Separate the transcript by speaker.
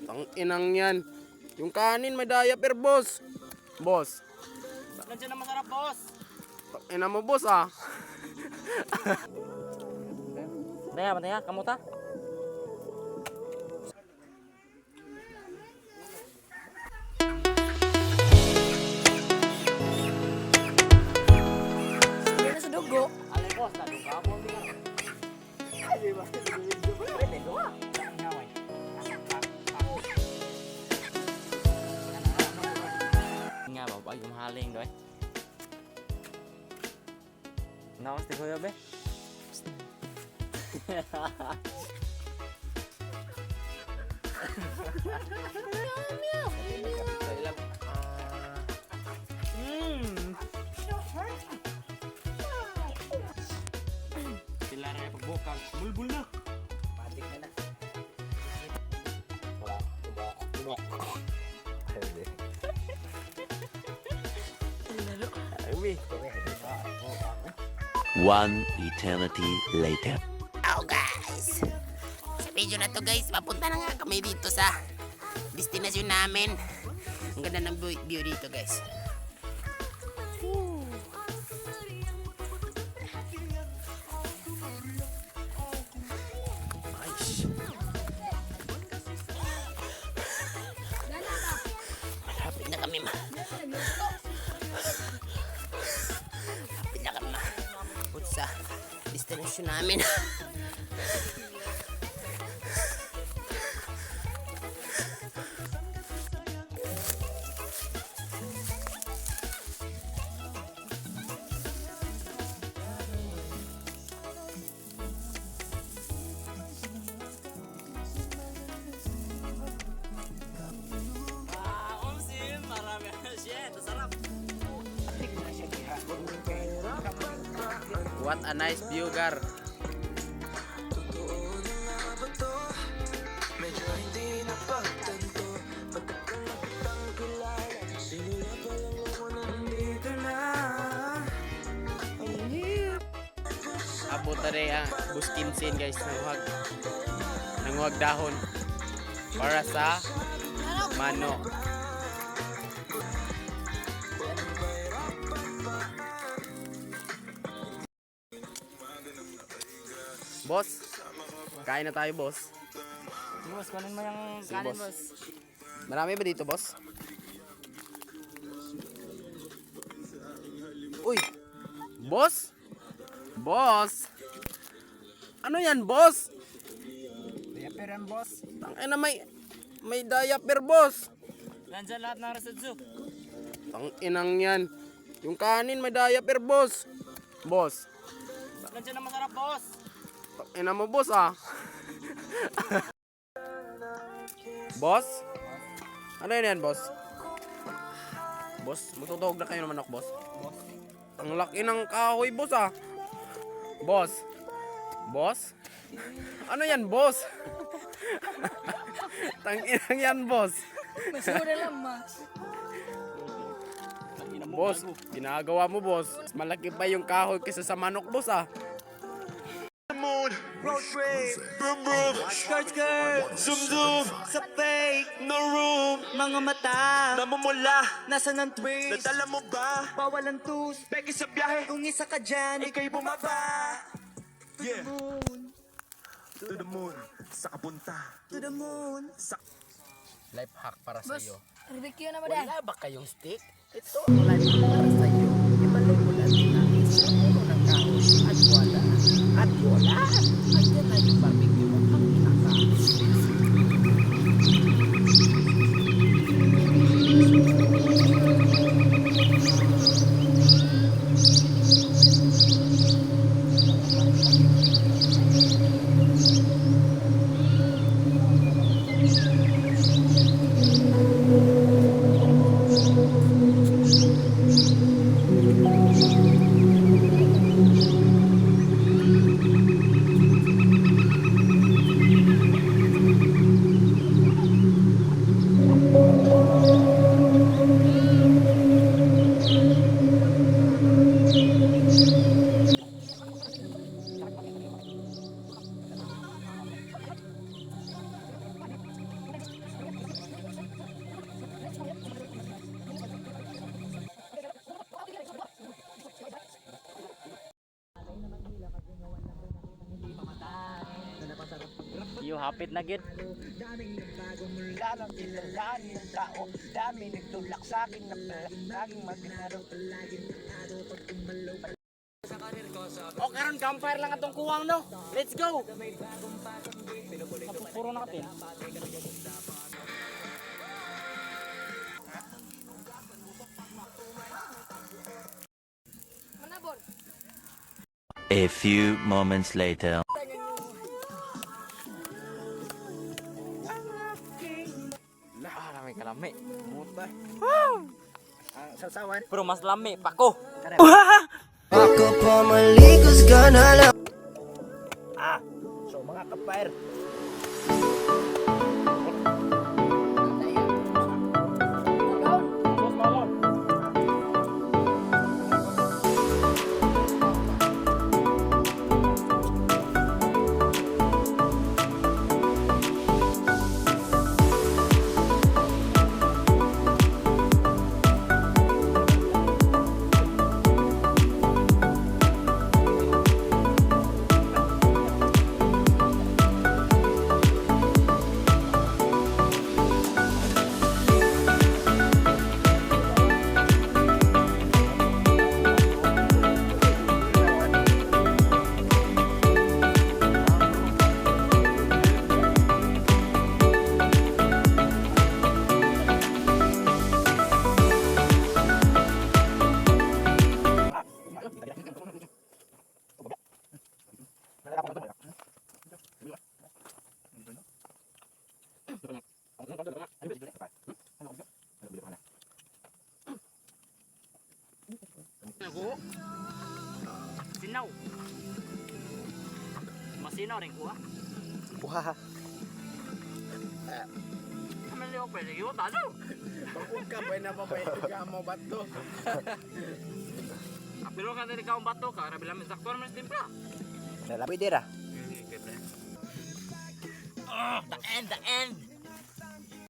Speaker 1: Ang inang yan. Yung kanin may diaper, boss. Boss.
Speaker 2: Nandiyan na masarap, boss.
Speaker 1: Ang ina mo, boss, ah.
Speaker 2: Mataya, kamuta.
Speaker 3: Hindi na sa dugo.
Speaker 2: Alay, boss, naduga ako. Hindi ba? Pwede, duga. Nga ba, pag gumahaling doy. Nawas di kuya, be? Sila rin pagbukang. Bulbul na. Patik na na. Tubok.
Speaker 4: One eternity later.
Speaker 5: Oh guys, sa video na to guys, papunta na nga kami dito sa destinasyon namin. Ang ganda ng view dito guys. Nice. Malapit na kami sa destination namin.
Speaker 2: Marami. Shit, sarap.
Speaker 1: What a nice view, Gar. Abot tadi ang buskinsin guys, nanguhag dahon para sa mano. Boss, kain na tayo, boss.
Speaker 2: Boss, kunin mo yung
Speaker 1: Sige,
Speaker 2: kanin,
Speaker 1: boss.
Speaker 2: boss.
Speaker 1: Marami ba dito, boss? Uy! Boss? Boss? Ano yan, boss?
Speaker 2: Diaper yan, boss.
Speaker 1: Tangina, may diaper, boss.
Speaker 2: Nandiyan lahat ng residue.
Speaker 1: Tanginang yan. Yung kanin may diaper, boss. Boss.
Speaker 2: Nandiyan na masarap, boss.
Speaker 1: Tangina mo, boss, ah. Boss? Ano yan, boss? Boss, matutog na kayo ng manok, boss. Ang laki ng kahoy, boss, ah. Boss. Boss? Ano yan, boss? Tanginang yan, boss.
Speaker 3: Masura lang, mas.
Speaker 1: Boss, ginagawa mo, boss. Mas malaki pa yung kahoy kaysa sa manok, boss, ah.
Speaker 6: Road trip, vroom vroom, skirt skirt, zoom zoom, sa fake, no room, mga mata, namumula, nasa ng twist, nadala mo ba? Bawal ang tus, peke sa biyahe, kung isa ka dyan, ikay bumaba. Yeah. To the moon, sa kapunta, to the moon, sa...
Speaker 1: Life hack para sa iyo.
Speaker 3: Barbecue na ba dahil?
Speaker 1: Wala ba kayong stick? Ito ang life hack para sa iyo. Ibalong mo lang natin sa puno ng kahoy at wala. At wala. Andiyan na yung barbecue mo ang pinaka.
Speaker 2: Ayo, hapit na gid.
Speaker 6: Lalang ilalaan ng tao, dami nagtulak sa akin na laging maglaro.
Speaker 2: O karon campfire lang atong kuwang no. Let's go. Puro na katin.
Speaker 3: Manabon.
Speaker 4: A few moments later.
Speaker 2: Ah, may kalami.
Speaker 1: Mutay.
Speaker 6: Sasawan.
Speaker 2: Pero mas lami pako.
Speaker 6: Ako pa malikos ka na lang. So mga kapire.
Speaker 2: Nago. Sinaw. Masinaw rin kuha.
Speaker 6: Wah.
Speaker 2: Kamali ako pwede yun. Tado.
Speaker 1: Huwag ka pa na papay mo bato.
Speaker 2: Apilo ka din ikaw ang bato ka. Rabi lang sakto naman sa timpla.
Speaker 6: Nalabi dira.
Speaker 2: The end, the end.